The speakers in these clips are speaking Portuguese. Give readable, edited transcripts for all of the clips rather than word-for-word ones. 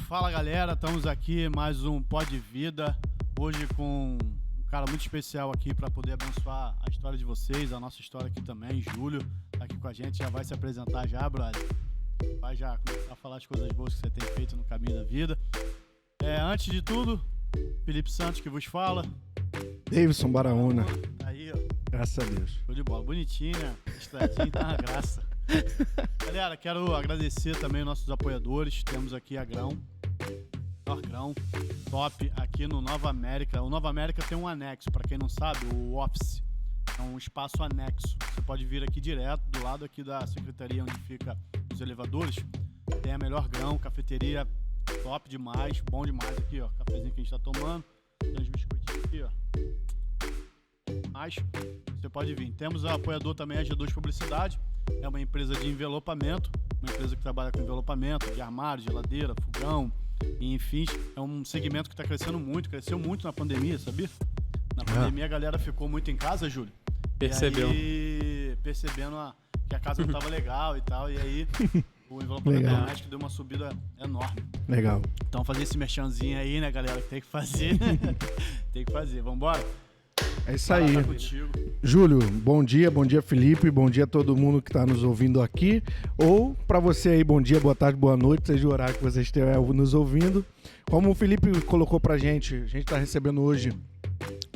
Fala galera, estamos aqui mais um Pod Vida, hoje com um cara muito especial aqui para poder abençoar a história de vocês, a nossa história aqui também. Júlio tá aqui com a gente, já vai se apresentar já, brother. Vai já começar a falar as coisas boas que você tem feito no caminho da vida. Antes de tudo, Felipe Santos que vos fala. Davidson Baraúna. Aí, ó. Graças a Deus. Show de bola, bonitinho, né? Estradinho, tá uma graça. Galera, quero agradecer também os nossos apoiadores. Temos aqui a Grão, top, aqui no Nova América. O Nova América tem um anexo, para quem não sabe, o Office. É um espaço anexo. Você pode vir aqui direto, do lado aqui da secretaria onde fica os elevadores. Tem a melhor grão, cafeteria top demais, bom demais aqui, ó. Cafezinho que a gente tá tomando. Tem os biscoitinhos aqui, ó. Mas você pode vir. Temos o apoiador também, a G2 Publicidade. É uma empresa de envelopamento, uma empresa que trabalha com envelopamento de armário, geladeira, fogão e enfim. É um segmento que está crescendo muito, cresceu muito na pandemia, sabia? Na pandemia a galera ficou muito em casa, Júlio. Percebeu. E aí, percebendo que a casa não estava legal e tal, e aí o envelopamento doméstico deu uma subida enorme. Legal. Então fazer esse merchanzinho aí, né, galera, que tem que fazer. Tem que fazer, vambora? É isso aí. Tá contigo. Júlio, bom dia Felipe, bom dia a todo mundo que está nos ouvindo aqui, ou para você aí, bom dia, boa tarde, boa noite, seja o horário que você esteja nos ouvindo. Como o Felipe colocou pra gente, a gente está recebendo hoje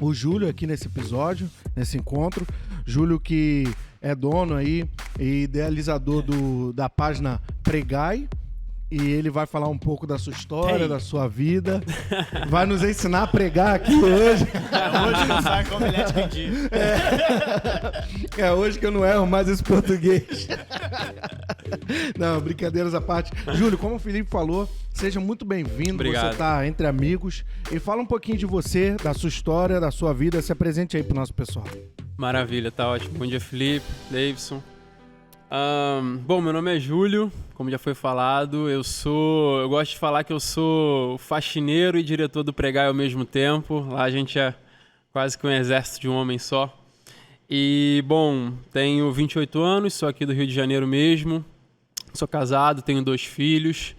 o Júlio aqui nesse episódio, nesse encontro. Júlio que é dono aí e idealizador da página Pregai. E ele vai falar um pouco da sua história, da sua vida. Vai nos ensinar a pregar aqui hoje. Hoje não sai como ele entendi. É hoje que eu não erro mais esse português. Não, brincadeiras à parte. Júlio, como o Felipe falou, seja muito bem-vindo. Obrigado. Você tá entre amigos. E fala um pouquinho de você, da sua história, da sua vida. Se apresente aí pro nosso pessoal. Maravilha, tá ótimo. Bom dia, Felipe, Davidson. Bom, meu nome é Júlio, como já foi falado. Eu gosto de falar que eu sou faxineiro e diretor do Pregai ao mesmo tempo. Lá a gente é quase que um exército de um homem só. E, bom, tenho 28 anos, sou aqui do Rio de Janeiro mesmo. Sou casado, tenho 2 filhos.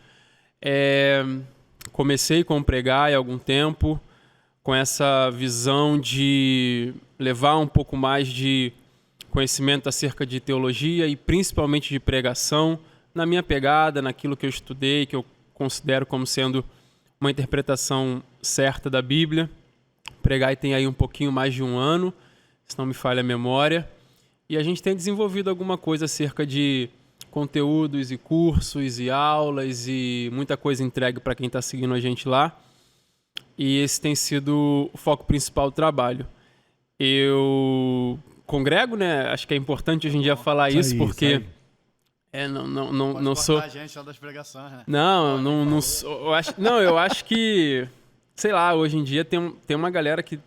Comecei com o Pregai há algum tempo, com essa visão de levar um pouco mais de conhecimento acerca de teologia e principalmente de pregação, na minha pegada, naquilo que eu estudei, que eu considero como sendo uma interpretação certa da Bíblia. Pregai tem aí um pouquinho mais de um ano, se não me falha a memória, e a gente tem desenvolvido alguma coisa acerca de conteúdos e cursos e aulas e muita coisa entregue para quem está seguindo a gente lá, e esse tem sido o foco principal do trabalho. Eu congrego, né? Acho que é importante hoje em dia falar isso, porque não sou. A gente das pregações, né? Não sou. Eu acho que, sei lá, hoje em dia tem uma galera que,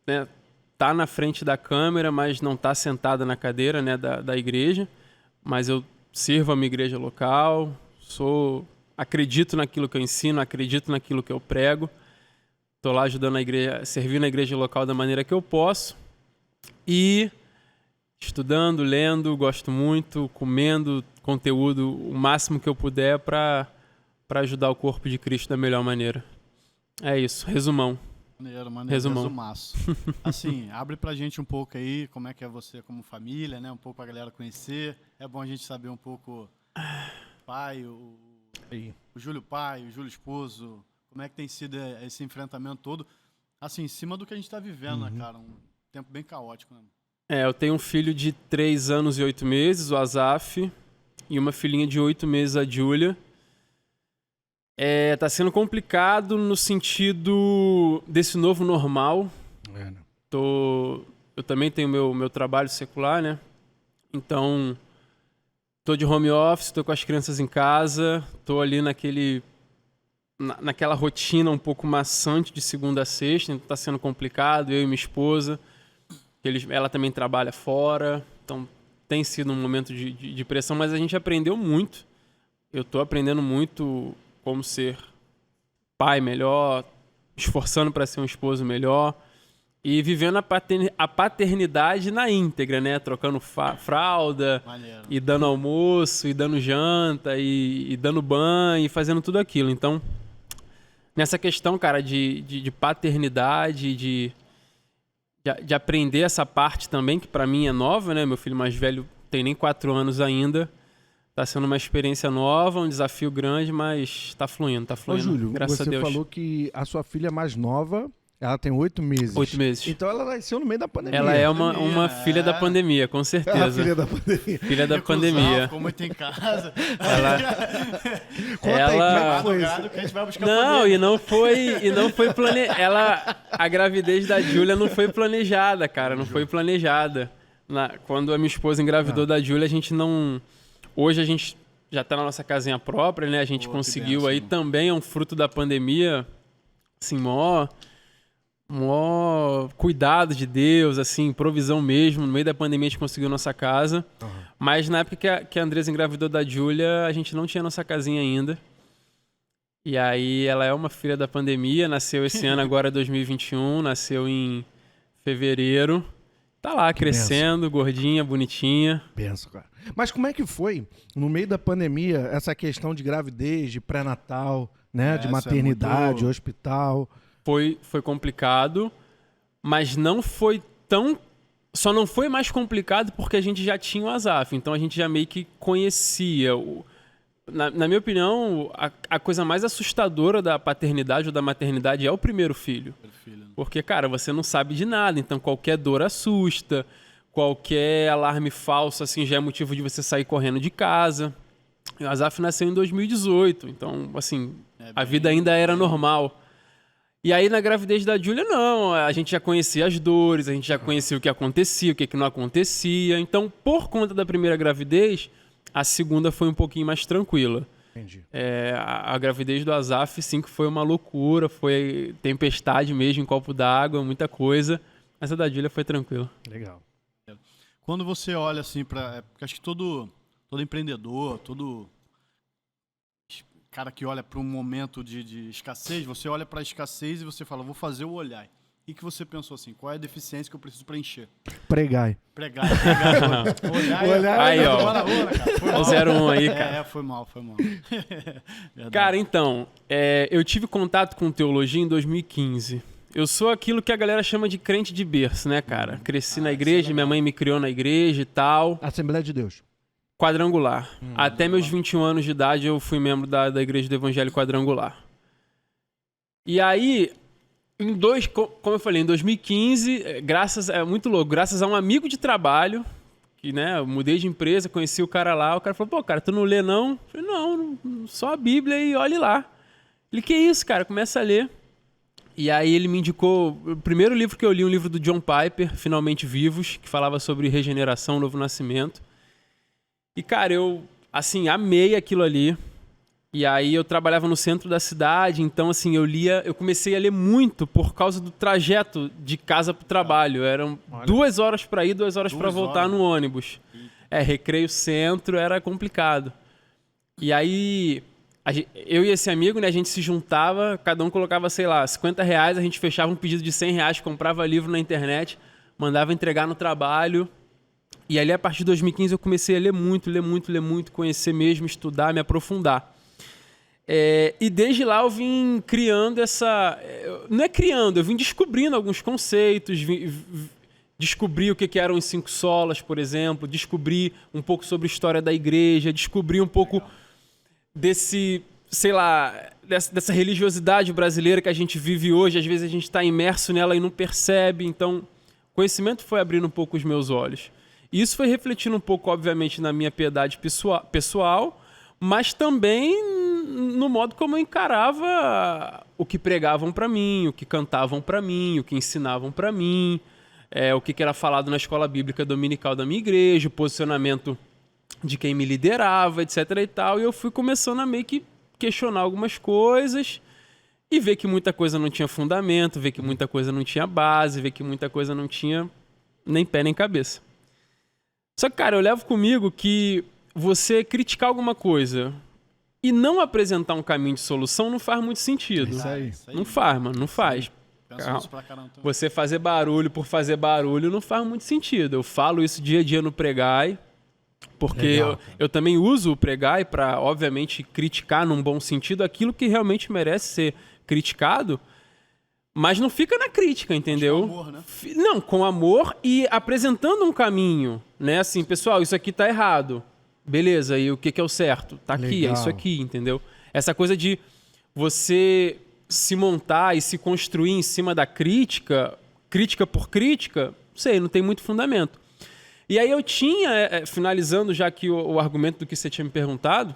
né, tá na frente da câmera, mas não tá sentada na cadeira, né, da igreja. Mas eu sirvo a minha igreja local, acredito naquilo que eu ensino, acredito naquilo que eu prego. Tô lá ajudando a igreja, servindo a igreja local da maneira que eu posso. E estudando, lendo, gosto muito, comendo conteúdo o máximo que eu puder para ajudar o corpo de Cristo da melhor maneira. É isso, resumão. Maneiro, Resumão. resumaço. Assim, abre pra gente um pouco aí, como é que é você como família, né? Um pouco pra galera conhecer. É bom a gente saber um pouco pai, o Júlio pai, o Júlio esposo, como é que tem sido esse enfrentamento todo, assim, em cima do que a gente tá vivendo, né, cara? Um tempo bem caótico, né? Eu tenho um filho de 3 anos e 8 meses, o Azaf, e uma filhinha de 8 meses, a Júlia. Tá sendo complicado no sentido desse novo normal. Eu também tenho meu trabalho secular, né? Então, tô de home office, tô com as crianças em casa, tô ali naquela rotina um pouco maçante de segunda a sexta, então tá sendo complicado, eu e minha esposa. Ela também trabalha fora, então tem sido um momento de pressão, mas a gente aprendeu muito. Eu estou aprendendo muito como ser pai melhor, esforçando para ser um esposo melhor e vivendo a paternidade na íntegra, né? Trocando fralda, Maneiro. E dando almoço, e dando janta, e dando banho, e fazendo tudo aquilo. Então, nessa questão, cara, de paternidade, de aprender essa parte também, que pra mim é nova, né? Meu filho mais velho tem nem 4 anos ainda. Tá sendo uma experiência nova, um desafio grande, mas tá fluindo. Ô, Júlio, graças a você Deus. falou que a sua filha mais nova, ela tem 8 meses. 8 meses. Então ela nasceu no meio da pandemia. Ela é uma filha da pandemia, com certeza. Filha da pandemia. Filha da pandemia. Ficou muito em casa. Conta aí, como é que foi isso? Que a gente vai buscar Não, poder. e não foi planejada. A gravidez da Júlia não foi planejada, cara. Não foi planejada. Quando a minha esposa engravidou da Júlia, a gente não... Hoje a gente já tá na nossa casinha própria, né? A gente conseguiu benção, aí, também é um fruto da pandemia, assim, mó cuidado de Deus, assim, provisão mesmo. No meio da pandemia a gente conseguiu nossa casa. Uhum. Mas na época que a Andresa engravidou da Júlia, a gente não tinha nossa casinha ainda. E aí ela é uma filha da pandemia, nasceu esse ano agora, 2021, nasceu em fevereiro. Tá lá, crescendo, gordinha, bonitinha. Penso, cara. Mas como é que foi, no meio da pandemia, essa questão de gravidez, de pré-natal, né? De maternidade, hospital? Foi complicado, mas não foi tão... Só não foi mais complicado porque a gente já tinha o Asaf. Então a gente já meio que conhecia. Na minha opinião, a coisa mais assustadora da paternidade ou da maternidade é o primeiro filho. Porque, cara, você não sabe de nada. Então qualquer dor assusta. Qualquer alarme falso, assim, já é motivo de você sair correndo de casa. O Asaf nasceu em 2018. Então, assim, a vida ainda era normal. E aí, na gravidez da Júlia, não. A gente já conhecia as dores, a gente já conhecia o que acontecia, o que não acontecia. Então, por conta da primeira gravidez, a segunda foi um pouquinho mais tranquila. Entendi. A gravidez do Asaf, sim, que foi uma loucura. Foi tempestade mesmo, em copo d'água, muita coisa. Mas a da Júlia foi tranquila. Legal. Quando você olha assim para... Porque acho que todo empreendedor, todo... cara que olha para um momento de escassez, você olha para a escassez e você fala, vou fazer o olhar. E que você pensou assim, qual é a deficiência que eu preciso preencher? Pregar. Olhar. Aí, ó. Foi 01 aí, cara. Foi mal. Cara, então, eu tive contato com teologia em 2015. Eu sou aquilo que a galera chama de crente de berço, né, cara? Cresci na igreja, minha mãe me criou na igreja e tal. Assembleia de Deus. Quadrangular. Até meus 21 anos de idade eu fui membro da Igreja do Evangelho Quadrangular. E aí, como eu falei, em 2015, é muito louco, graças a um amigo de trabalho, que, né, eu mudei de empresa, conheci o cara lá, o cara falou, pô, cara, tu não lê não? Eu falei, não, só a Bíblia e olhe lá. Ele, que isso, cara? Começa a ler. E aí ele me indicou, o primeiro livro que eu li, um livro do John Piper, Finalmente Vivos, que falava sobre regeneração, novo nascimento. E, cara, eu, assim, amei aquilo ali. E aí eu trabalhava no centro da cidade, então, assim, eu comecei a ler muito por causa do trajeto de casa pro trabalho. Eram 2 horas para ir, 2 horas para voltar no ônibus. Recreio centro, era complicado. E aí... eu e esse amigo, né, a gente se juntava, cada um colocava, sei lá, R$50, a gente fechava um pedido de R$100, comprava livro na internet, mandava entregar no trabalho. E ali, a partir de 2015, eu comecei a ler muito, conhecer mesmo, estudar, me aprofundar. E desde lá eu vim criando essa... Não é criando, eu vim descobrindo alguns conceitos, descobri o que eram os 5 solas, por exemplo, descobri um pouco sobre a história da igreja, descobri um pouco... desse, sei lá, dessa religiosidade brasileira que a gente vive hoje. Às vezes a gente está imerso nela e não percebe. Então, o conhecimento foi abrindo um pouco os meus olhos. E isso foi refletindo um pouco, obviamente, na minha piedade pessoal, mas também no modo como eu encarava o que pregavam para mim, o que cantavam para mim, o que ensinavam para mim, o que era falado na escola bíblica dominical da minha igreja, o posicionamento de quem me liderava, etc. e tal. E eu fui começando a meio que questionar algumas coisas e ver que muita coisa não tinha fundamento, ver que muita coisa não tinha base, ver que muita coisa não tinha nem pé nem cabeça. Só que, cara, eu levo comigo que você criticar alguma coisa e não apresentar um caminho de solução não faz muito sentido. Isso aí. Não faz, mano, não faz. Você fazer barulho por fazer barulho não faz muito sentido. Eu falo isso dia a dia no Pregai, porque eu também uso o Pregai para, obviamente, criticar num bom sentido aquilo que realmente merece ser criticado, mas não fica na crítica, entendeu? Com amor, né? Não, com amor e apresentando um caminho, né? Assim, pessoal, isso aqui tá errado. Beleza, e o que é o certo? Tá aqui, Legal. é isso aqui, entendeu? Essa coisa de você se montar e se construir em cima da crítica por crítica, não sei, não tem muito fundamento. E aí eu tinha, finalizando já aqui o argumento do que você tinha me perguntado,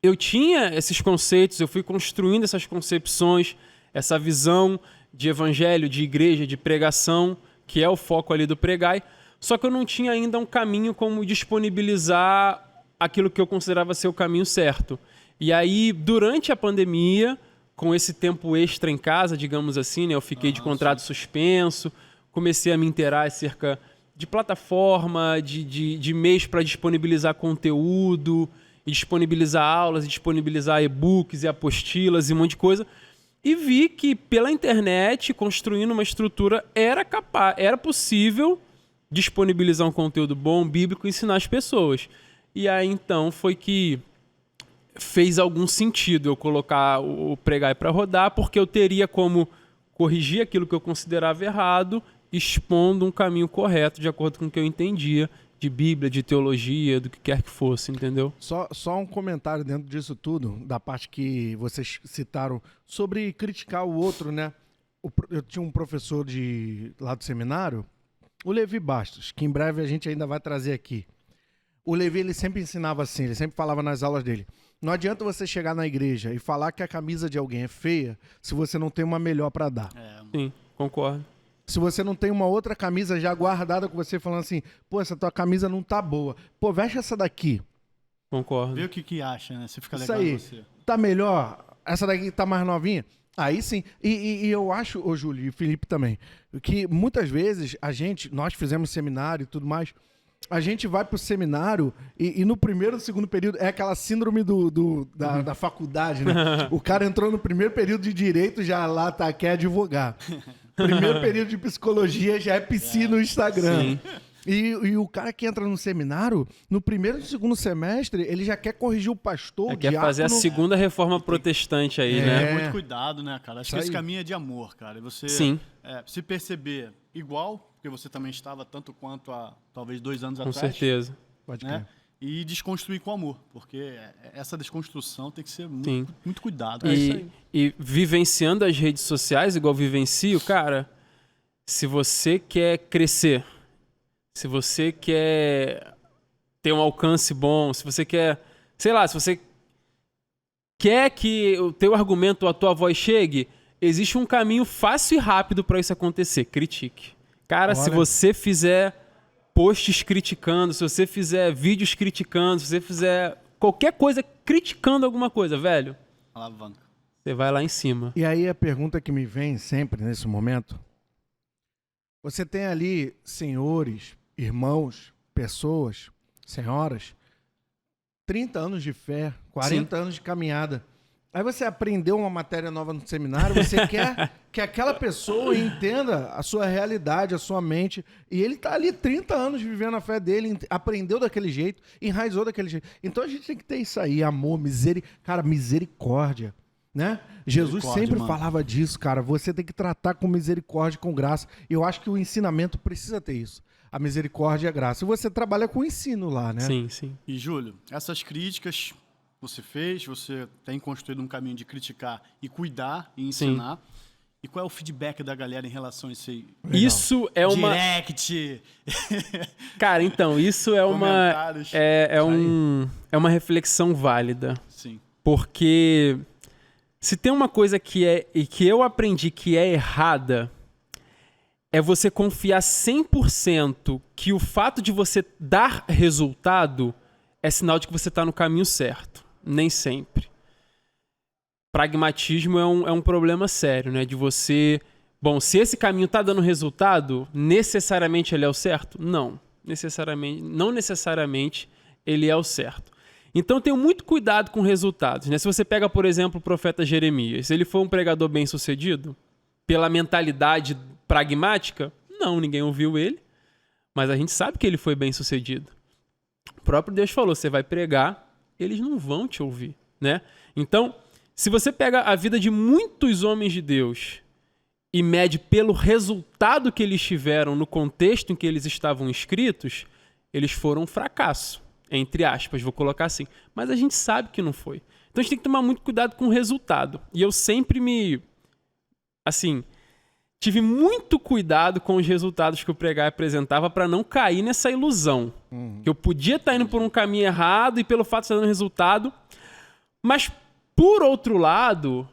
eu tinha esses conceitos, eu fui construindo essas concepções, essa visão de evangelho, de igreja, de pregação, que é o foco ali do Pregai, só que eu não tinha ainda um caminho como disponibilizar aquilo que eu considerava ser o caminho certo. E aí, durante a pandemia, com esse tempo extra em casa, digamos assim, né, eu fiquei de contrato suspenso, comecei a me inteirar acerca de plataforma, de meios para disponibilizar conteúdo, e disponibilizar aulas, e disponibilizar e-books e apostilas e um monte de coisa. E vi que pela internet, construindo uma estrutura, era possível disponibilizar um conteúdo bom, bíblico, e ensinar as pessoas. E aí então foi que fez algum sentido eu colocar o Pregai para rodar, porque eu teria como corrigir aquilo que eu considerava errado, expondo um caminho correto, de acordo com o que eu entendia de Bíblia, de teologia, do que quer que fosse, entendeu? Só um comentário dentro disso tudo, da parte que vocês citaram, sobre criticar o outro, né? Eu tinha um professor lá do seminário, o Levi Bastos, que em breve a gente ainda vai trazer aqui. O Levi, ele sempre ensinava assim, ele sempre falava nas aulas dele, não adianta você chegar na igreja e falar que a camisa de alguém é feia se você não tem uma melhor para dar. Sim, concordo. Se você não tem uma outra camisa já guardada com você, falando assim, pô, essa tua camisa não tá boa. Pô, veste essa daqui. Concordo. Vê o que acha, né? Se fica Isso legal aí. em você. Tá melhor? Essa daqui tá mais novinha? Aí sim. E eu acho, ô Júlio e Felipe também, que muitas vezes nós fizemos seminário e tudo mais, a gente vai pro seminário e no primeiro e segundo período é aquela síndrome da faculdade, né? O cara entrou no primeiro período de direito, já lá quer advogar. Primeiro período de psicologia já é psi no Instagram. Sim. E o cara que entra no seminário, no primeiro e segundo semestre, ele já quer corrigir o pastor, o Quer diácono. fazer a segunda reforma protestante aí, É. né? Tem muito cuidado, né, cara? Acho Isso que esse aí. caminho é de amor, cara. E você Sim. se perceber igual, porque você também estava tanto quanto há talvez 2 anos Com atrás. certeza. Pode Né? crer. E desconstruir com amor, porque essa desconstrução tem que ser Sim. muito cuidado. E vivenciando as redes sociais, igual vivencio, cara, se você quer crescer, se você quer ter um alcance bom, se você quer, sei lá, se você quer que o teu argumento, a tua voz chegue, existe um caminho fácil e rápido para isso acontecer. Critique. Cara, se você fizer posts criticando, se você fizer vídeos criticando, se você fizer qualquer coisa criticando alguma coisa, velho, Alavanca. você vai lá em cima. E aí a pergunta que me vem sempre nesse momento, você tem ali senhores, irmãos, pessoas, senhoras, 30 anos de fé, 40 anos de caminhada. Aí você aprendeu uma matéria nova no seminário, você quer que aquela pessoa entenda a sua realidade, a sua mente, e ele tá ali 30 anos vivendo a fé dele, aprendeu daquele jeito, enraizou daquele jeito. Então a gente tem que ter isso aí, amor, misericórdia, né? Jesus sempre falava disso, cara, você tem que tratar com misericórdia e com graça, e eu acho que o ensinamento precisa ter isso, a misericórdia e a graça. E você trabalha com ensino lá, né? Sim, sim. E, Júlio, essas críticas você tem construído um caminho de criticar e cuidar e ensinar. Sim. E qual é o feedback da galera em relação a isso aí? Legal. Isso é uma... Direct! Cara, então, isso é uma... É uma reflexão válida. Sim. Porque se tem uma coisa que eu aprendi que é errada, é você confiar 100% que o fato de você dar resultado é sinal de que você está no caminho certo. Nem sempre. Pragmatismo é um problema sério, né? De você... Bom, se esse caminho está dando resultado, necessariamente ele é o certo? Não. Não necessariamente ele é o certo. Então, tenho muito cuidado com resultados, né? Se você pega, por exemplo, o profeta Jeremias, ele foi um pregador bem-sucedido? Pela mentalidade pragmática? Não, ninguém ouviu ele. Mas a gente sabe que ele foi bem-sucedido. O próprio Deus falou, você vai pregar, eles não vão te ouvir, né? Então, Se você pega a vida de muitos homens de Deus e mede pelo resultado que eles tiveram no contexto em que eles estavam inscritos, eles foram um fracasso, entre aspas, vou colocar assim. Mas a gente sabe que não foi. Então a gente tem que tomar muito cuidado com o resultado. E eu sempre tive muito cuidado com os resultados que o Pregar apresentava para não cair nessa ilusão. Que eu podia estar indo por um caminho errado e pelo fato de estar dando resultado. Mas, por outro lado,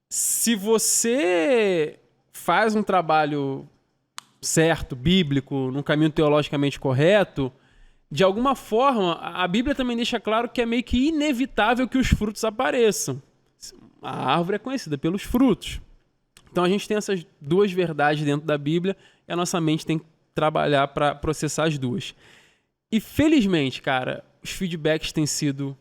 se você faz um trabalho certo, bíblico, num caminho teologicamente correto, de alguma forma, a Bíblia também deixa claro que é meio que inevitável que os frutos apareçam. A árvore é conhecida pelos frutos. Então a gente tem essas duas verdades dentro da Bíblia e a nossa mente tem que trabalhar para processar as duas. E felizmente, cara, os feedbacks têm sido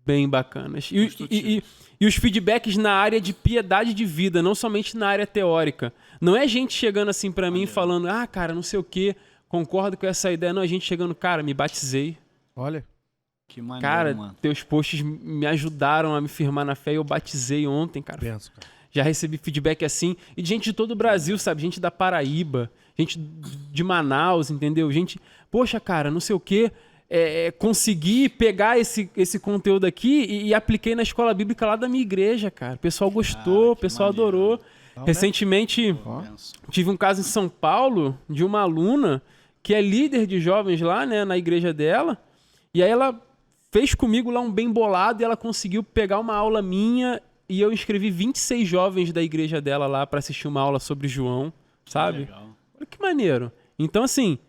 bem bacanas. E os feedbacks na área de piedade de vida, não somente na área teórica. Não é gente chegando assim para mim falando, cara, não sei o quê, concordo com essa ideia. Não, é gente chegando, cara, me batizei. Olha. Que maneiro, cara, mano. Teus posts me ajudaram a me firmar na fé e eu batizei ontem, cara. Penso, cara. Já recebi feedback assim, e de gente de todo o Brasil, sabe? Gente da Paraíba, gente de Manaus, entendeu? Gente, poxa, cara, não sei o quê, consegui pegar esse conteúdo aqui e apliquei na escola bíblica lá da minha igreja, cara. O pessoal gostou, o pessoal adorou. Recentemente, tive um caso em São Paulo de uma aluna que é líder de jovens lá, né, na igreja dela, e aí ela fez comigo lá um bem bolado e ela conseguiu pegar uma aula minha. E eu inscrevi 26 jovens da igreja dela lá para assistir uma aula sobre João, sabe? Legal. Olha que maneiro. Então, assim,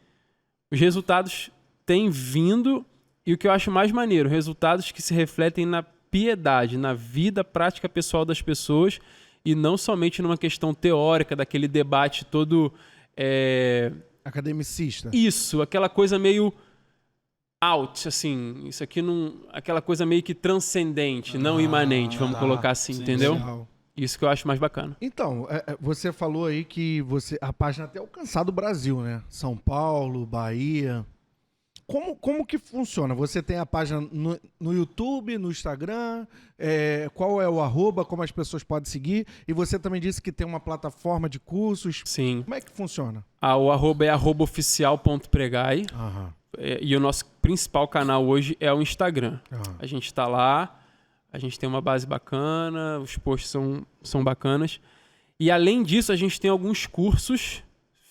os resultados têm vindo e o que eu acho mais maneiro, resultados que se refletem na piedade, na vida prática pessoal das pessoas e não somente numa questão teórica, daquele debate todo... Academicista. Isso, aquela coisa meio... out, assim, isso aqui não... Aquela coisa meio que transcendente, não imanente, vamos colocar assim, sim, entendeu? Legal. Isso que eu acho mais bacana. Então, você falou aí que a página tem alcançado o Brasil, né? São Paulo, Bahia. Como que funciona? Você tem a página no YouTube, no Instagram? Qual é o @, como as pessoas podem seguir? E você também disse que tem uma plataforma de cursos. Sim. Como é que funciona? O @ é @oficial.pregai. Aham. E o nosso principal canal hoje é o Instagram. Aham. A gente está lá, a gente tem uma base bacana, os posts são bacanas. E além disso, a gente tem alguns cursos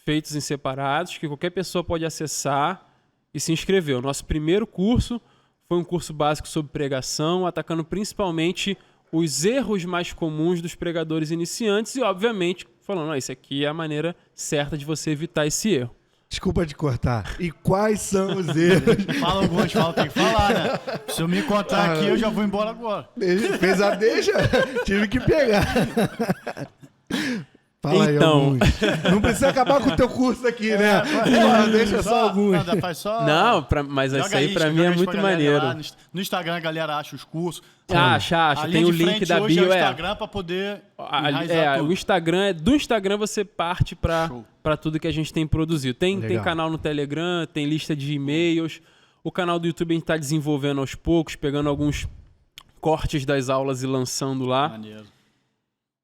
feitos em separados que qualquer pessoa pode acessar e se inscrever. O nosso primeiro curso foi um curso básico sobre pregação, atacando principalmente os erros mais comuns dos pregadores iniciantes e, obviamente, falando, isso aqui é a maneira certa de você evitar esse erro. Desculpa te cortar. E quais são os erros? Fala alguns, tem que falar, né? Se eu me encontrar aqui, eu já vou embora agora. Ele fez a deixa, tive que pegar. Fala Então. aí alguns. Não precisa acabar com o teu curso aqui, né? Deixa só alguns. Faz só... Não, mas isso aí pra mim é muito maneiro. Lá. No Instagram a galera acha os cursos. Acha. Ali Tem o de link frente da hoje bio. é o Instagram pra poder enraizar tudo. O Instagram, do Instagram você parte Show. pra tudo que a gente tem produzido. Tem Legal. canal no Telegram, tem lista de e-mails. O canal do YouTube a gente tá desenvolvendo aos poucos, pegando alguns cortes das aulas e lançando lá. Maneiro.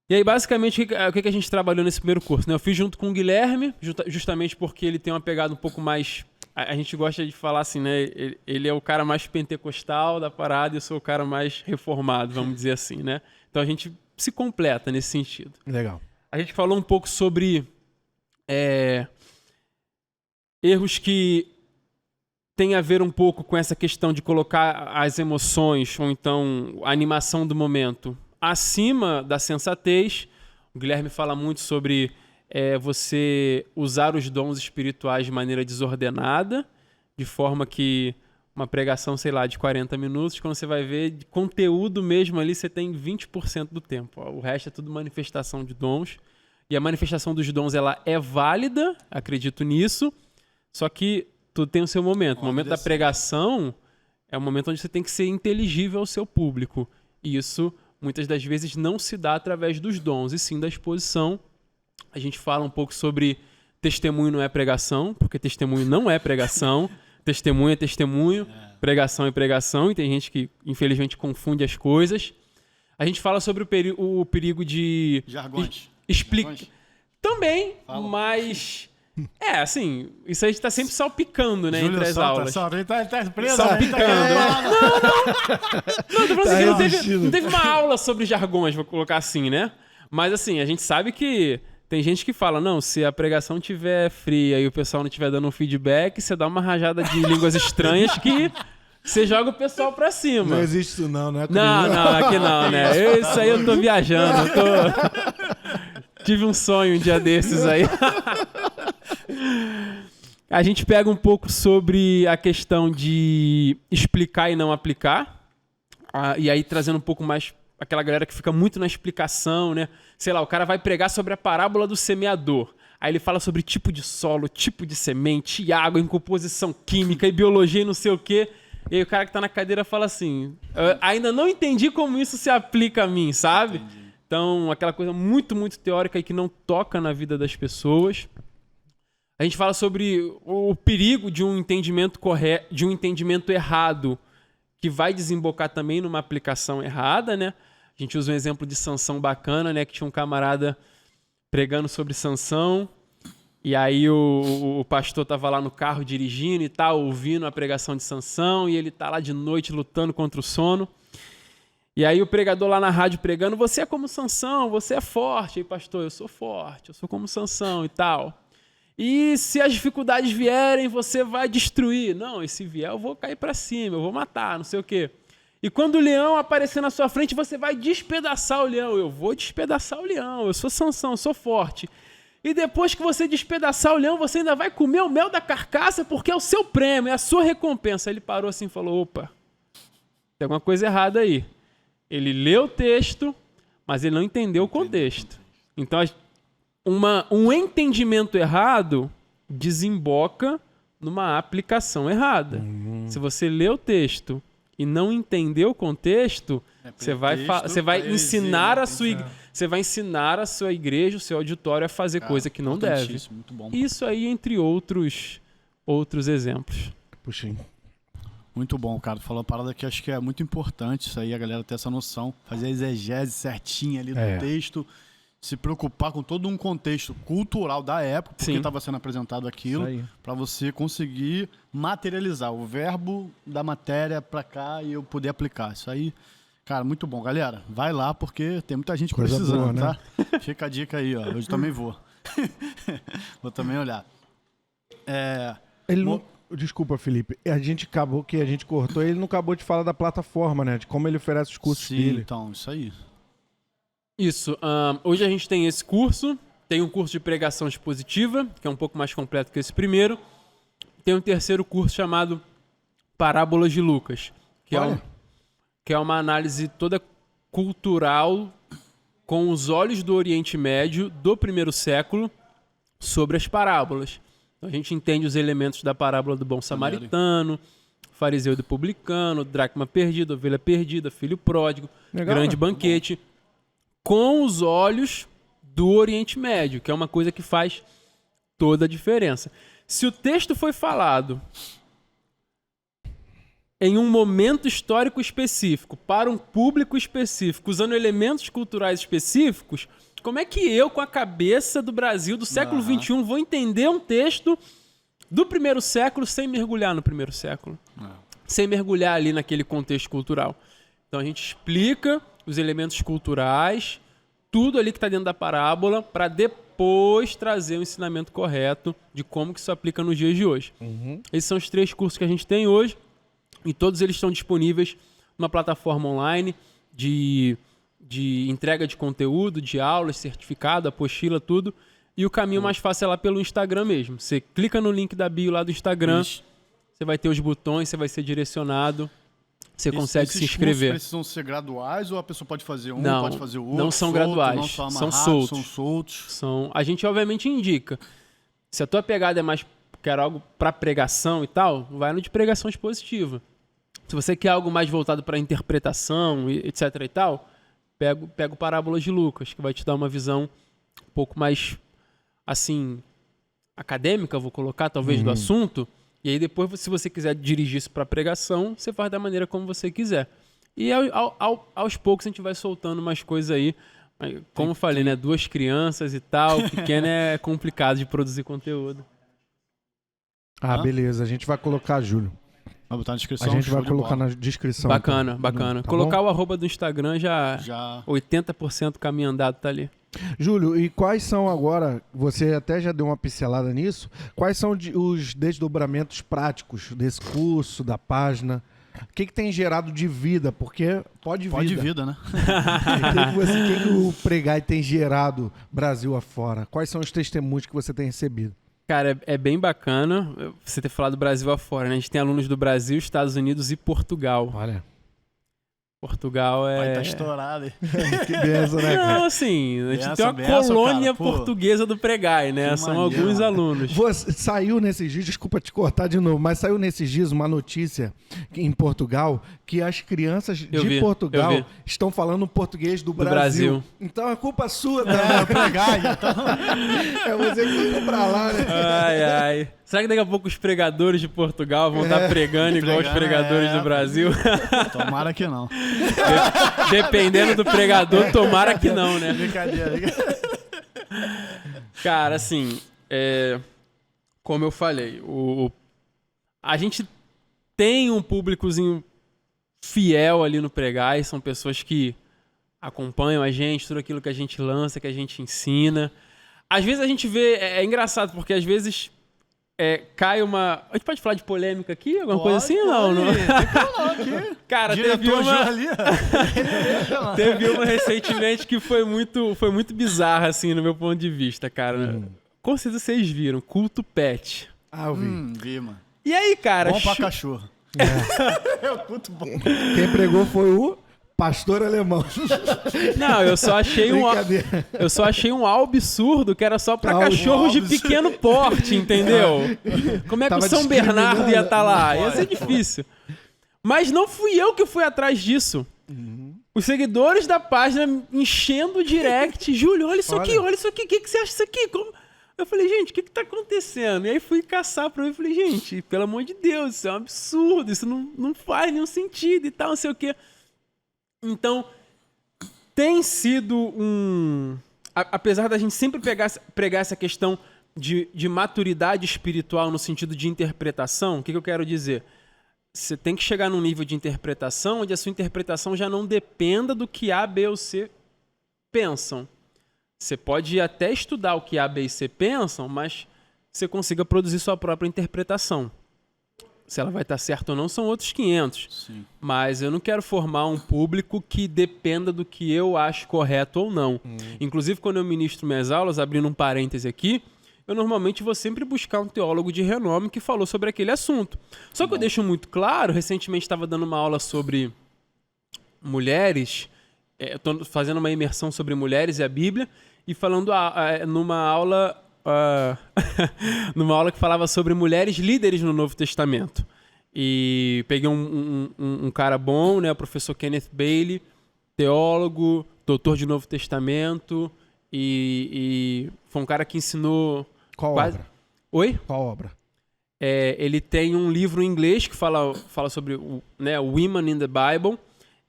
E aí, basicamente, o que a gente trabalhou nesse primeiro curso? Né? Eu fiz junto com o Guilherme, justamente porque ele tem uma pegada um pouco mais... A gente gosta de falar assim, né? Ele é o cara mais pentecostal da parada e eu sou o cara mais reformado, vamos dizer assim, né? Então a gente se completa nesse sentido. Legal. A gente falou um pouco sobre erros que têm a ver um pouco com essa questão de colocar as emoções ou então a animação do momento acima da sensatez. O Guilherme fala muito sobre você usar os dons espirituais de maneira desordenada, de forma que uma pregação, sei lá, de 40 minutos, quando você vai ver de conteúdo mesmo ali, você tem 20% do tempo. O resto é tudo manifestação de dons. E a manifestação dos dons, ela é válida, acredito nisso, só que tudo tem o seu momento. O momento da pregação é o momento onde você tem que ser inteligível ao seu público. E isso muitas das vezes não se dá através dos dons, e sim da exposição. A gente fala um pouco sobre testemunho não é pregação, porque testemunho não é pregação. Testemunho é testemunho, pregação é pregação, e tem gente que, infelizmente, confunde as coisas. A gente fala sobre o perigo de... Jargões. Explica. Jargões? Também, Fala. mas... assim, isso a gente tá sempre salpicando, né, Júlio entre as solta, aulas. solta. Ele tá preso. Salpicando. Não, tô falando Tá assim, que resistindo. não teve uma aula sobre jargões, vou colocar assim, né? Mas assim, a gente sabe que tem gente que fala, não, se a pregação tiver fria e o pessoal não estiver dando um feedback, você dá uma rajada de línguas estranhas que você joga o pessoal pra cima. Não existe isso não, né? Não, aqui não, né? Isso aí eu tô viajando, Tive um sonho um dia desses aí. A gente pega um pouco sobre a questão de explicar e não aplicar. E aí trazendo um pouco mais aquela galera que fica muito na explicação, né? Sei lá, o cara vai pregar sobre a parábola do semeador. Aí ele fala sobre tipo de solo, tipo de semente, e água, em composição química e biologia e não sei o quê. E aí o cara que tá na cadeira fala assim, ainda não entendi como isso se aplica a mim, sabe? Entendi. Então, aquela coisa muito, muito teórica e que não toca na vida das pessoas. A gente fala sobre o perigo de um entendimento correto, de um entendimento errado, que vai desembocar também numa aplicação errada, né? A gente usa um exemplo de Sansão bacana, né? Que tinha um camarada pregando sobre Sansão, e aí o pastor tava lá no carro dirigindo e tal, ouvindo a pregação de Sansão, e ele tá lá de noite lutando contra o sono. E aí o pregador lá na rádio pregando, você é como Sansão, você é forte. E aí, pastor, eu sou forte, eu sou como Sansão e tal. E se as dificuldades vierem, você vai destruir. Não, e se vier, eu vou cair pra cima, eu vou matar, não sei o quê. E quando o leão aparecer na sua frente, você vai despedaçar o leão. Eu vou despedaçar o leão, eu sou Sansão, eu sou forte. E depois que você despedaçar o leão, você ainda vai comer o mel da carcaça, porque é o seu prêmio, é a sua recompensa. Ele parou assim e falou, opa, tem alguma coisa errada aí. Ele leu o texto, mas ele não entendeu o contexto. Então, um entendimento errado desemboca numa aplicação errada. Se você lê o texto e não entender o contexto, você vai ensinar a sua igreja, o seu auditório a fazer coisa que não deve. Muito bom. Isso aí, entre outros exemplos. Puxa, Muito bom, cara. Tu falou uma parada que acho que é muito importante isso aí, a galera ter essa noção, fazer a exegese certinha ali do texto, se preocupar com todo um contexto cultural da época, porque estava sendo apresentado aquilo, para você conseguir materializar o verbo da matéria para cá e eu poder aplicar. Isso aí, cara, muito bom. Galera, vai lá porque tem muita gente Coisa precisando, boa, né? tá? Fica a dica aí, ó. Hoje também vou. Vou também olhar. Ele não... Desculpa, Felipe. A gente cortou, ele não acabou de falar da plataforma, né? De como ele oferece os cursos dele. Então, isso aí. Isso. Hoje a gente tem esse curso. Tem um curso de pregação expositiva, que é um pouco mais completo que esse primeiro. Tem um terceiro curso chamado Parábolas de Lucas, que é uma análise toda cultural com os olhos do Oriente Médio do primeiro século sobre as parábolas. Então, a gente entende os elementos da parábola do bom samaritano, fariseu e do publicano, dracma perdida, ovelha perdida, filho pródigo, grande banquete, com os olhos do Oriente Médio, que é uma coisa que faz toda a diferença. Se o texto foi falado em um momento histórico específico, para um público específico, usando elementos culturais específicos, como é que eu, com a cabeça do Brasil do século XXI, vou entender um texto do primeiro século sem mergulhar no primeiro século? Sem mergulhar ali naquele contexto cultural. Então a gente explica os elementos culturais, tudo ali que está dentro da parábola, para depois trazer o ensinamento correto de como que isso aplica nos dias de hoje. Esses são os 3 cursos que a gente tem hoje, e todos eles estão disponíveis numa plataforma online de entrega de conteúdo, de aulas, certificado, apostila, tudo. E o caminho mais fácil é lá pelo Instagram mesmo. Você clica no link da bio lá do Instagram, você vai ter os botões, você vai ser direcionado, você consegue se inscrever. Esses precisam ser graduais ou a pessoa pode fazer um, não, pode fazer o outro? Não são solto, graduais, não são amarrados, são soltos. São soltos. A gente obviamente indica. Se a tua pegada é mais quer algo para pregação e tal, vai no de pregação expositiva. Se você quer algo mais voltado para interpretação, etc e tal, pega o Parábolas de Lucas, que vai te dar uma visão um pouco mais, assim, acadêmica, vou colocar, talvez, do assunto. E aí depois, se você quiser dirigir isso para pregação, você faz da maneira como você quiser. E aos poucos a gente vai soltando umas coisas aí. Mas, como eu falei, né? 2 crianças e tal, pequeno é complicado de produzir conteúdo. Beleza. A gente vai colocar, Júlio. Vai botar na descrição. A gente vai colocar na descrição. Bacana, então. bacana. Tá Colocar bom? o arroba do Instagram já 80% caminho andado tá ali. Júlio, e quais são agora, você até já deu uma pincelada nisso, quais são os desdobramentos práticos desse curso, da página? O que tem gerado de vida? Porque pode vida, né? O que o Pregai tem gerado Brasil afora? Quais são os testemunhos que você tem recebido? Cara, é bem bacana você ter falado Brasil afora, né? A gente tem alunos do Brasil, Estados Unidos e Portugal. Olha. Portugal é... Vai tá estourado, hein? Que benção, né, cara? Não, assim, a gente Benção, tem uma colônia cara, portuguesa do Pregai, né? Que São maneiro, alguns mano. alunos. Saiu nesses dias, desculpa te cortar de novo, mas saiu nesses dias uma notícia em Portugal que as crianças de Portugal estão falando português do Brasil. Então a culpa é sua, É, Pregai, então. É você que foi pra lá, né? Ai, ai. Será que daqui a pouco os pregadores de Portugal vão estar pregando igual os pregadores do Brasil? Tomara que não. Dependendo do pregador, tomara que não, né? Brincadeira. Cara, assim, como eu falei, a gente tem um públicozinho fiel ali no Pregai, são pessoas que acompanham a gente, tudo aquilo que a gente lança, que a gente ensina. Às vezes a gente vê, é engraçado, porque às vezes cai uma... A gente pode falar de polêmica aqui? Alguma coisa assim? Não. Cara, teve uma recentemente que foi muito bizarra, assim, no meu ponto de vista, cara. Com certeza vocês viram, culto pet. Eu vi. Vi, mano. E aí, cara... Bom pra cachorro. É o culto bom. Quem pregou foi o pastor alemão. Não, eu só achei um absurdo que era só pra cachorros de pequeno porte, entendeu? Como é que o São Bernardo ia estar lá? Ia ser difícil. Mas não fui eu que fui atrás disso. Os seguidores da página enchendo o direct. Júlio, olha isso aqui, olha isso aqui. O que você acha disso aqui? Eu falei, gente, o que tá acontecendo? E aí fui caçar pra mim e falei, gente, pelo amor de Deus, isso é um absurdo, isso não faz nenhum sentido e tal, não sei o quê. Então, tem sido apesar da gente sempre pregar essa questão de maturidade espiritual no sentido de interpretação, o que eu quero dizer? Você tem que chegar num nível de interpretação onde a sua interpretação já não dependa do que A, B ou C pensam. Você pode até estudar o que A, B e C pensam, mas você consiga produzir sua própria interpretação. Se ela vai estar certa ou não, são outros 500. Sim. Mas eu não quero formar um público que dependa do que eu acho correto ou não. Inclusive, quando eu ministro minhas aulas, abrindo um parêntese aqui, eu normalmente vou sempre buscar um teólogo de renome que falou sobre aquele assunto. Só que eu deixo muito claro, recentemente estava dando uma aula sobre mulheres, estou fazendo uma imersão sobre mulheres e a Bíblia, e falando numa aula que falava sobre mulheres líderes no Novo Testamento. E peguei um cara bom, né, o professor Kenneth Bailey, teólogo, doutor de Novo Testamento, e foi um cara que ensinou... Qual obra? Oi? Qual obra? Ele tem um livro em inglês que fala sobre Women in the Bible.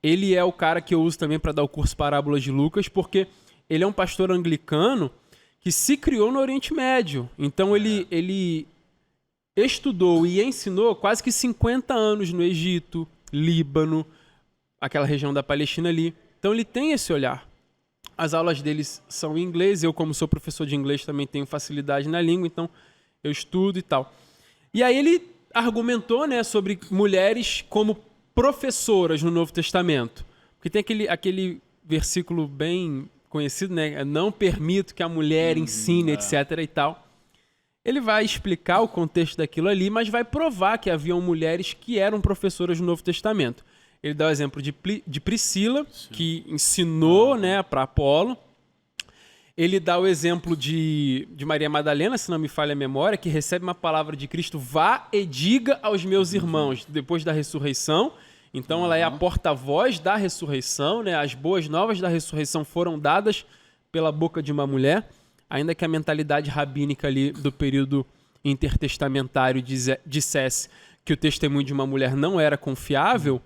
Ele é o cara que eu uso também para dar o curso Parábolas de Lucas, porque ele é um pastor anglicano que se criou no Oriente Médio. Então ele estudou e ensinou quase que 50 anos no Egito, Líbano, aquela região da Palestina ali. Então ele tem esse olhar. As aulas deles são em inglês, eu como sou professor de inglês também tenho facilidade na língua, então eu estudo e tal. E aí ele argumentou, né, sobre mulheres como professoras no Novo Testamento. Porque tem aquele versículo bem conhecido, né? Não permito que a mulher ensine, etc. e tal. Ele vai explicar o contexto daquilo ali, mas vai provar que haviam mulheres que eram professoras no Novo Testamento. Ele dá o exemplo de Priscila, que ensinou, né, para Apolo. Ele dá o exemplo de Maria Madalena, se não me falha a memória, que recebe uma palavra de Cristo, vá e diga aos meus irmãos, depois da ressurreição. Então ela é a porta-voz da ressurreição, né? As boas novas da ressurreição foram dadas pela boca de uma mulher, ainda que a mentalidade rabínica ali do período intertestamentário dissesse que o testemunho de uma mulher não era confiável.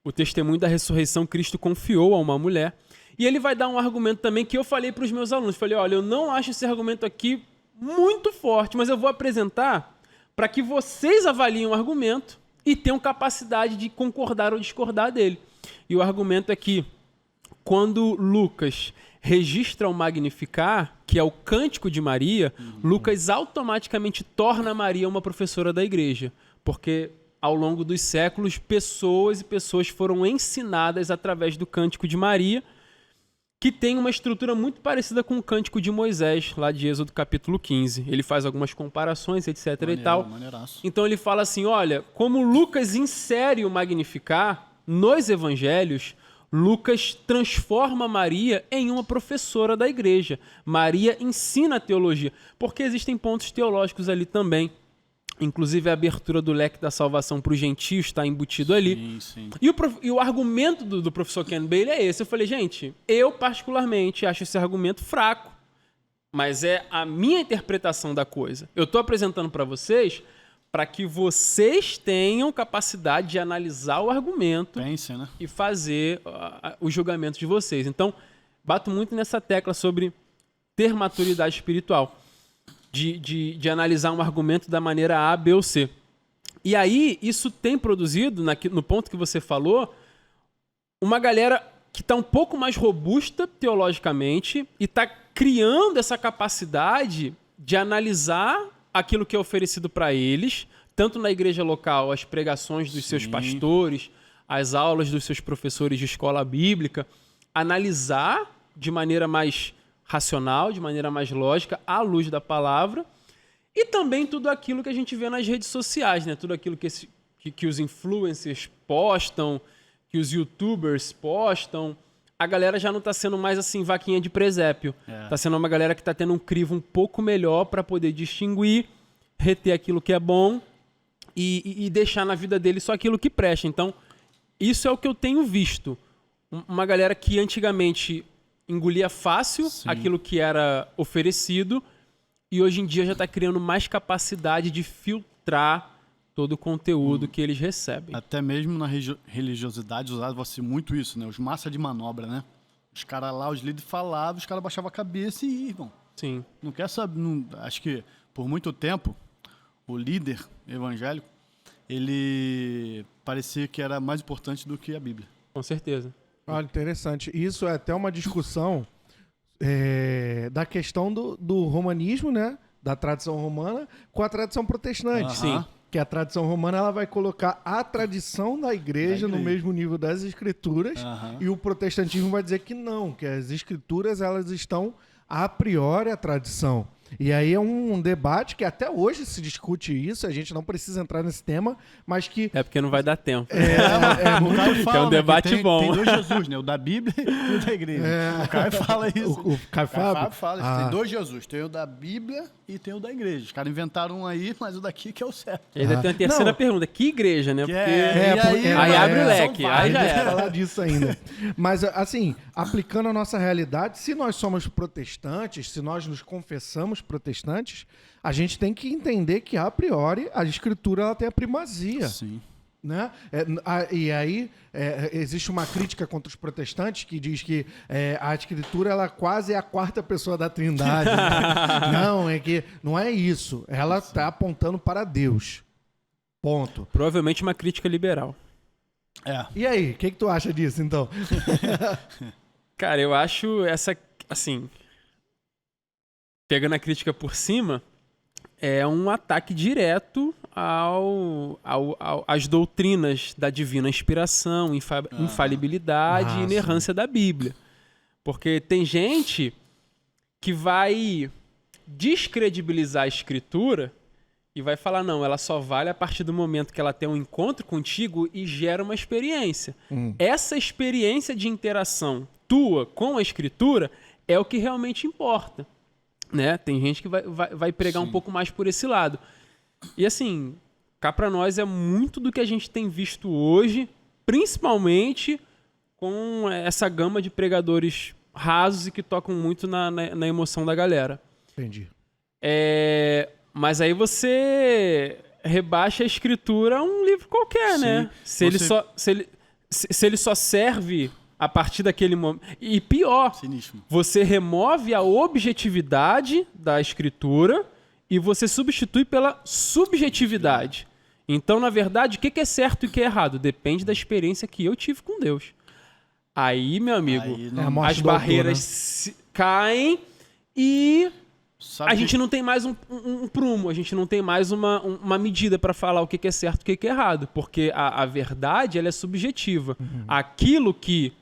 o testemunho da ressurreição Cristo confiou a uma mulher. E ele vai dar um argumento também que eu falei para os meus alunos. Falei, olha, eu não acho esse argumento aqui muito forte, mas eu vou apresentar para que vocês avaliem o argumento e tenham capacidade de concordar ou discordar dele. E o argumento é que quando Lucas registra o Magnificar, que é o cântico de Maria, Lucas automaticamente torna Maria uma professora da igreja, porque ao longo dos séculos, pessoas e pessoas foram ensinadas através do cântico de Maria, que tem uma estrutura muito parecida com o cântico de Moisés, lá de Êxodo capítulo 15. Ele faz algumas comparações, etc. Maneiro, e tal. maneiraço. Então ele fala assim, olha, como Lucas insere o Magnificar nos evangelhos, Lucas transforma Maria em uma professora da igreja. Maria ensina a teologia, porque existem pontos teológicos ali também. Inclusive a abertura do leque da salvação para os gentios está embutido ali. Sim, sim. E o argumento do professor Ken Bailey é esse. Eu falei, gente, eu particularmente acho esse argumento fraco, mas é a minha interpretação da coisa. Eu estou apresentando para vocês para que vocês tenham capacidade de analisar o argumento. Pense, né? E fazer o julgamento de vocês. Então, bato muito nessa tecla sobre ter maturidade espiritual. De analisar um argumento da maneira A, B ou C. E aí, isso tem produzido, no ponto que você falou, uma galera que está um pouco mais robusta teologicamente e está criando essa capacidade de analisar aquilo que é oferecido para eles, tanto na igreja local, as pregações dos seus pastores, as aulas dos seus professores de escola bíblica, analisar de maneira mais racional, de maneira mais lógica, à luz da palavra, e também tudo aquilo que a gente vê nas redes sociais, né? Tudo aquilo que os influencers postam, que os youtubers postam. A galera já não está sendo mais assim vaquinha de presépio. Está sendo uma galera que está tendo um crivo um pouco melhor para poder distinguir, reter aquilo que é bom e deixar na vida dele só aquilo que presta. Então, isso é o que eu tenho visto. Uma galera que antigamente engolia fácil aquilo que era oferecido e hoje em dia já está criando mais capacidade de filtrar todo o conteúdo que eles recebem. Até mesmo na religiosidade usava-se muito isso, né? Os massa de manobra, né? Os caras lá, os líderes falavam, os caras baixavam a cabeça e iam, irmão. Sim. Não quer saber... acho que por muito tempo o líder evangélico ele parecia que era mais importante do que a Bíblia. Com certeza. Olha, interessante. Isso é até uma discussão da questão do romanismo, né? Da tradição romana com a tradição protestante. Sim. Que a tradição romana ela vai colocar a tradição da igreja no mesmo nível das escrituras e o protestantismo vai dizer que não, que as escrituras elas estão a priori a tradição. E aí é um debate que até hoje se discute isso, a gente não precisa entrar nesse tema, mas que... É porque não vai dar tempo. O Caio fala, é um debate tem, bom. Tem dois Jesus, né? O da Bíblia e o da igreja. O Caio fala isso. O Caio Fábio fala isso. Tem dois Jesus. Tem o da Bíblia e tem o da igreja. Os caras inventaram um aí, mas o daqui que é o certo. E ainda tem a terceira pergunta. Que igreja, né? Que Porque aí abre o leque. Aí já era. falar disso ainda. Mas, assim, aplicando a nossa realidade, se nós somos protestantes, se nós nos confessamos protestantes, a gente tem que entender que, a priori, a escritura ela tem a primazia. Sim. Né? E aí existe uma crítica contra os protestantes que diz que a escritura ela quase é a quarta pessoa da Trindade. Né? Não, não é isso. Ela está apontando para Deus. Ponto. Provavelmente uma crítica liberal. E aí, o que tu acha disso, então? Cara, eu acho essa, assim, pegando a crítica por cima, é um ataque direto às doutrinas da divina inspiração, infalibilidade e inerrância da Bíblia. Porque tem gente que vai descredibilizar a Escritura e vai falar, não, ela só vale a partir do momento que ela tem um encontro contigo e gera uma experiência. Essa experiência de interação tua com a Escritura é o que realmente importa. Né? Tem gente que vai pregar um pouco mais por esse lado. E assim, cá pra nós é muito do que a gente tem visto hoje, principalmente com essa gama de pregadores rasos e que tocam muito na emoção da galera. Entendi. Mas aí você rebaixa a escritura a um livro qualquer, né? Se se ele só serve a partir daquele momento. E pior, Sinistro. você remove a objetividade da escritura e você substitui pela subjetividade. Então, na verdade, o que é certo e o que é errado? Depende da experiência que eu tive com Deus. Aí, meu amigo, Aí É a morte as do autor, barreiras caem e Sabe a gente não tem mais um prumo, a gente não tem mais uma medida para falar o que é certo e o que é errado, porque a verdade ela é subjetiva. Aquilo que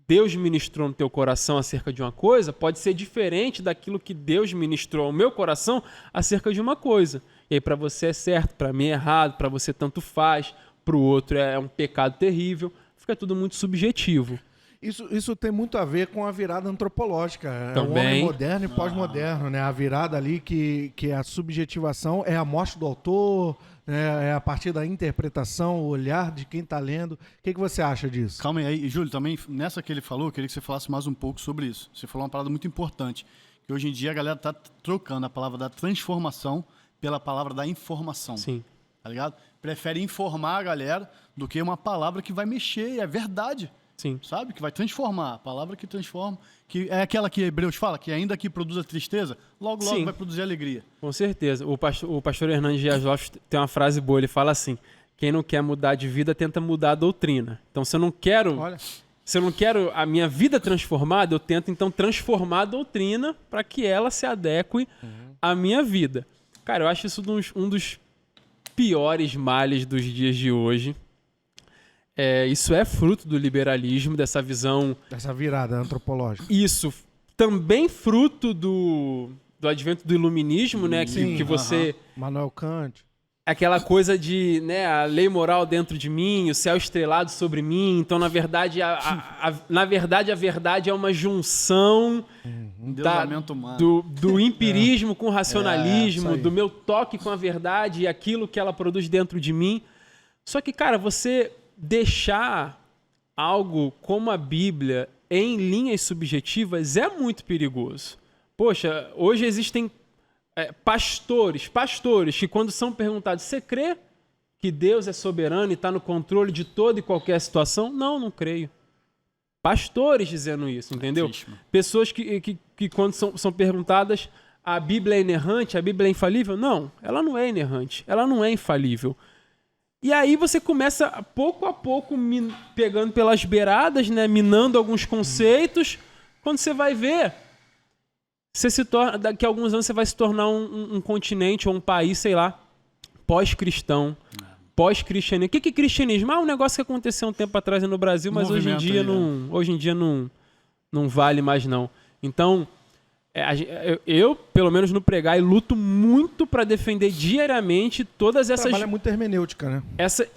Deus ministrou no teu coração acerca de uma coisa pode ser diferente daquilo que Deus ministrou ao meu coração acerca de uma coisa. E aí para você é certo, para mim é errado, para você tanto faz, para o outro é um pecado terrível. Fica tudo muito subjetivo. Isso tem muito a ver com a virada antropológica. É o Também. homem moderno e pós-moderno, né? A virada ali que a subjetivação é a morte do autor, né? É a partir da interpretação, o olhar de quem está lendo. O que você acha disso? Calma aí, Júlio, também nessa que ele falou, eu queria que você falasse mais um pouco sobre isso. Você falou uma parada muito importante, que hoje em dia a galera tá trocando a palavra da transformação pela palavra da informação. Sim. Tá ligado? Prefere informar a galera do que uma palavra que vai mexer, é verdade. Sim. Sabe? Que vai transformar. A palavra que transforma, que é aquela que Hebreus fala, que ainda que produza tristeza, logo Sim. vai produzir alegria. Com certeza. O pastor Hernandes Dias Lopes tem uma frase boa, ele fala assim: quem não quer mudar de vida tenta mudar a doutrina. Então, se eu não quero a minha vida transformada, eu tento então transformar a doutrina para que ela se adeque à minha vida. Cara, eu acho isso um dos piores males dos dias de hoje. Isso é fruto do liberalismo, dessa visão. Dessa virada antropológica. Isso também fruto do advento do iluminismo, né? Sim, que você. Manuel Kant. Aquela coisa de, né, a lei moral dentro de mim, o céu estrelado sobre mim. Então, na verdade, a verdade é uma junção Endeusamento humano. do empirismo com o racionalismo, isso aí. do meu toque com a verdade e aquilo que ela produz dentro de mim. Só que, cara, você deixar algo como a Bíblia em linhas subjetivas é muito perigoso. Poxa, hoje existem pastores que quando são perguntados, você crê que Deus é soberano e está no controle de toda e qualquer situação? Não creio. Pastores dizendo isso, entendeu? Pessoas que quando são perguntadas, a Bíblia é inerrante, a Bíblia é infalível? Não, ela não é inerrante, ela não é infalível. E aí você começa, pouco a pouco, pegando pelas beiradas, né, minando alguns conceitos. Quando você vai ver, daqui a alguns anos você vai se tornar um continente ou um país, sei lá, pós-cristão, pós-cristianismo. O que é cristianismo? Um negócio que aconteceu um tempo atrás no Brasil, mas hoje em dia não vale mais não. Então, eu, pelo menos no Pregai, luto muito para defender diariamente todas essas... Trabalha muito hermenêutica, né?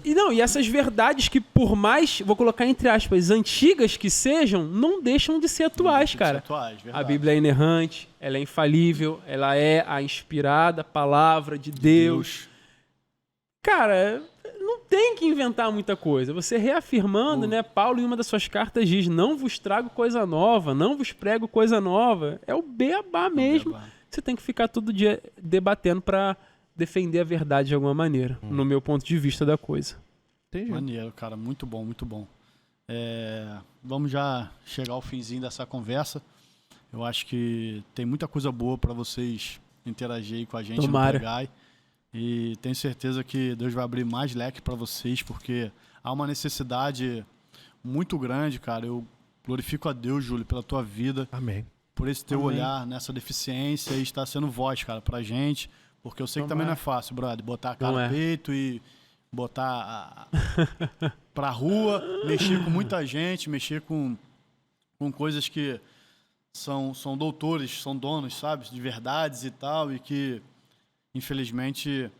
E essas verdades que, por mais, vou colocar entre aspas, antigas que sejam, não deixam de ser atuais, cara. A Bíblia é inerrante, ela é infalível, ela é a inspirada palavra de Deus. Cara, não tem que inventar muita coisa. Você reafirmando, né? Paulo, em uma das suas cartas, diz: não vos trago coisa nova, não vos prego coisa nova. É o beabá mesmo. Você tem que ficar todo dia debatendo para defender a verdade de alguma maneira, no meu ponto de vista da coisa. Entendi. Maneiro, cara. Muito bom, muito bom. Vamos já chegar ao finzinho dessa conversa. Eu acho que tem muita coisa boa para vocês interagirem com a gente. Tomara. No Pregai. E tenho certeza que Deus vai abrir mais leque para vocês, porque há uma necessidade muito grande, cara. Eu glorifico a Deus, Júlio, pela tua vida. Amém. Por esse teu olhar nessa deficiência e estar sendo voz, cara, pra gente. Porque eu sei que também não é fácil, brother. Botar a cara no peito e botar pra rua, mexer com muita gente, mexer com coisas que são doutores, são donos, sabe? De verdades e tal, e que infelizmente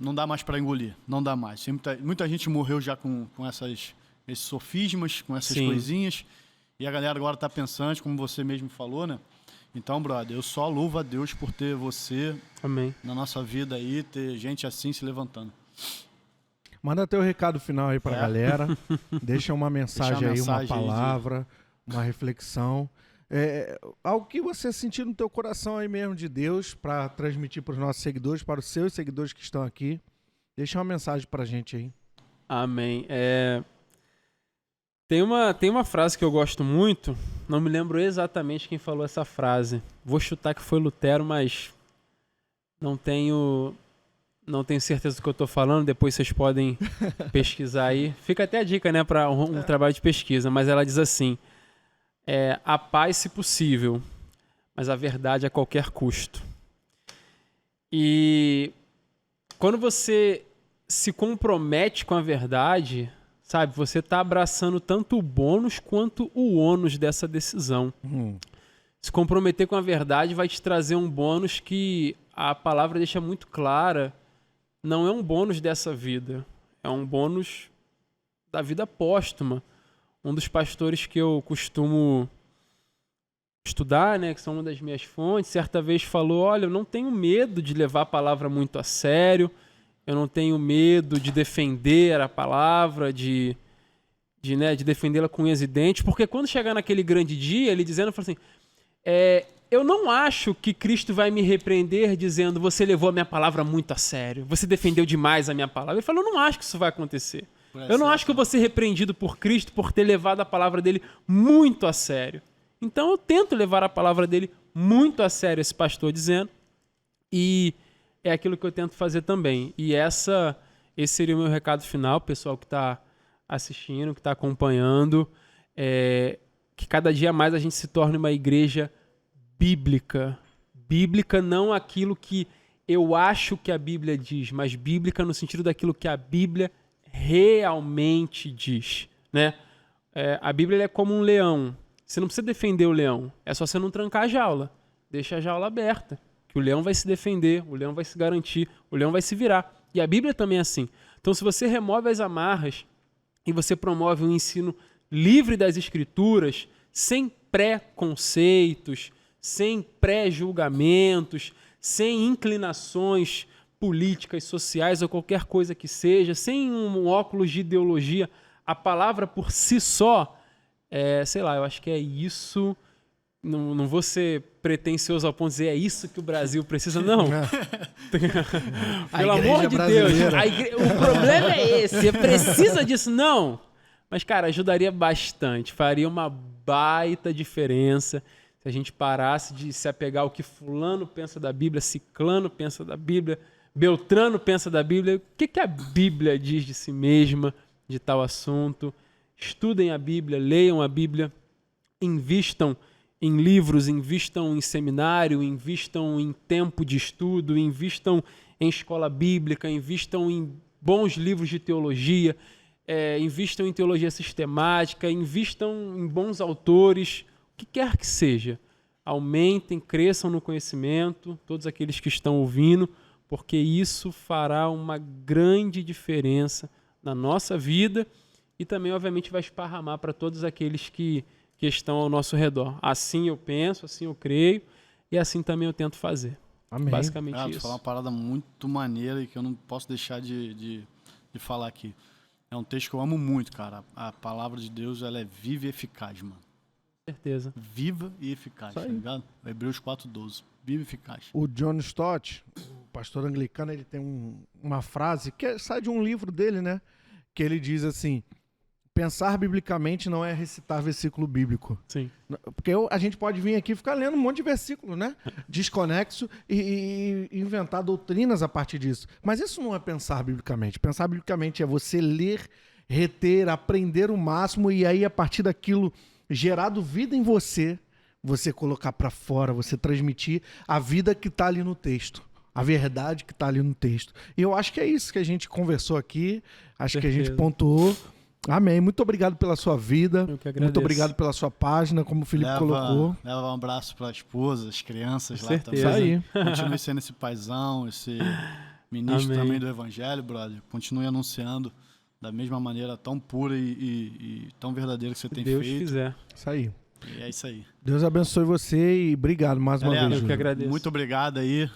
não dá mais para engolir, não dá mais. Muita gente morreu já com esses sofismas, com essas coisinhas, e a galera agora tá pensante, como você mesmo falou, né? Então, brother, eu só louvo a Deus por ter você Amém. Na nossa vida aí, ter gente assim se levantando. Manda teu recado final aí pra galera, deixa uma mensagem aí, uma palavra, uma reflexão. Algo que você sentir no teu coração aí mesmo de Deus para transmitir para os nossos seguidores, para os seus seguidores que estão aqui. Deixa uma mensagem pra gente aí. Amém. Tem uma frase que eu gosto muito, não me lembro exatamente quem falou essa frase. Vou chutar que foi Lutero, mas não tenho certeza do que eu estou falando, depois vocês podem pesquisar aí. Fica até a dica, né, para um trabalho de pesquisa, mas ela diz assim, a paz se possível, mas a verdade a qualquer custo. E quando você se compromete com a verdade, sabe, você está abraçando tanto o bônus quanto o ônus dessa decisão. Se comprometer com a verdade vai te trazer um bônus que a palavra deixa muito clara, não é um bônus dessa vida, é um bônus da vida póstuma. Um dos pastores que eu costumo estudar, né, que são uma das minhas fontes, certa vez falou, olha, eu não tenho medo de levar a palavra muito a sério, eu não tenho medo de defender a palavra, de defendê-la com unhas e dentes, porque quando chegar naquele grande dia, ele dizendo, falou assim, eu não acho que Cristo vai me repreender dizendo, você levou a minha palavra muito a sério, você defendeu demais a minha palavra. Ele falou, eu não acho que isso vai acontecer. Eu não acho que eu vou ser repreendido por Cristo por ter levado a palavra dele muito a sério. Então eu tento levar a palavra dele muito a sério, esse pastor dizendo, e é aquilo que eu tento fazer também. E esse seria o meu recado final, pessoal que está assistindo, que está acompanhando, que cada dia mais a gente se torne uma igreja bíblica. Bíblica não aquilo que eu acho que a Bíblia diz, mas bíblica no sentido daquilo que a Bíblia realmente diz, né? A Bíblia é como um leão. Você não precisa defender o leão. É só você não trancar a jaula. Deixa a jaula aberta. Que o leão vai se defender, o leão vai se garantir, o leão vai se virar. E a Bíblia também é assim. Então, se você remove as amarras e você promove um ensino livre das Escrituras, sem preconceitos, sem pré-julgamentos, sem inclinações políticas, sociais ou qualquer coisa que seja, sem um óculos de ideologia, a palavra por si só, sei lá, eu acho que é isso. Não vou ser pretencioso ao ponto de dizer é isso que o Brasil precisa, não. Pelo amor de Deus. O problema é esse, você precisa disso, não. Mas, cara, ajudaria bastante, faria uma baita diferença se a gente parasse de se apegar ao que fulano pensa da Bíblia, ciclano pensa da Bíblia, Beltrano pensa da Bíblia. O que a Bíblia diz de si mesma, de tal assunto? Estudem a Bíblia, leiam a Bíblia, invistam em livros, invistam em seminário, invistam em tempo de estudo, invistam em escola bíblica, invistam em bons livros de teologia, invistam em teologia sistemática, invistam em bons autores, o que quer que seja. Aumentem, cresçam no conhecimento, todos aqueles que estão ouvindo, porque isso fará uma grande diferença na nossa vida e também, obviamente, vai esparramar para todos aqueles que estão ao nosso redor. Assim eu penso, assim eu creio e assim também eu tento fazer. Amém. Basicamente isso. Tu falou uma parada muito maneira e que eu não posso deixar de falar aqui. É um texto que eu amo muito, cara. A palavra de Deus, ela é viva e eficaz, mano. Com certeza. Viva e eficaz, tá ligado? Hebreus 4:12. Viva e eficaz. O John Stott, o pastor anglicano, ele tem uma frase que sai de um livro dele, né? Que ele diz assim: pensar biblicamente não é recitar versículo bíblico. Sim. Porque a gente pode vir aqui e ficar lendo um monte de versículo, né? Desconexo e inventar doutrinas a partir disso. Mas isso não é pensar biblicamente. Pensar biblicamente é você ler, reter, aprender o máximo e aí, a partir daquilo, gerado vida em você, você colocar para fora, você transmitir a vida que está ali no texto. A verdade que está ali no texto. E eu acho que é isso que a gente conversou aqui. Acho que a gente pontuou. Amém. Muito obrigado pela sua vida. Eu que agradeço. Muito obrigado pela sua página, como o Felipe colocou. Leva um abraço para a esposa, as crianças Com lá certeza. também. Isso aí. Continue sendo esse paizão, esse ministro Amém. também do Evangelho, brother. Continue anunciando da mesma maneira tão pura e tão verdadeira que você tem Deus feito. quiser. Isso aí. E é isso aí. Deus abençoe você e obrigado mais uma Galera, vez. eu que Júlio. agradeço. Muito obrigado aí.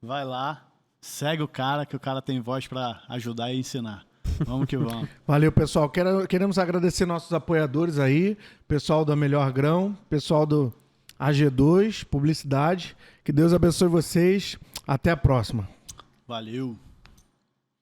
Vai lá, segue o cara, que o cara tem voz para ajudar e ensinar. Vamos que vamos. Valeu, pessoal. Queremos agradecer nossos apoiadores aí, pessoal da Melhor Grão, pessoal do AG2, Publicidade. Que Deus abençoe vocês. Até a próxima. Valeu.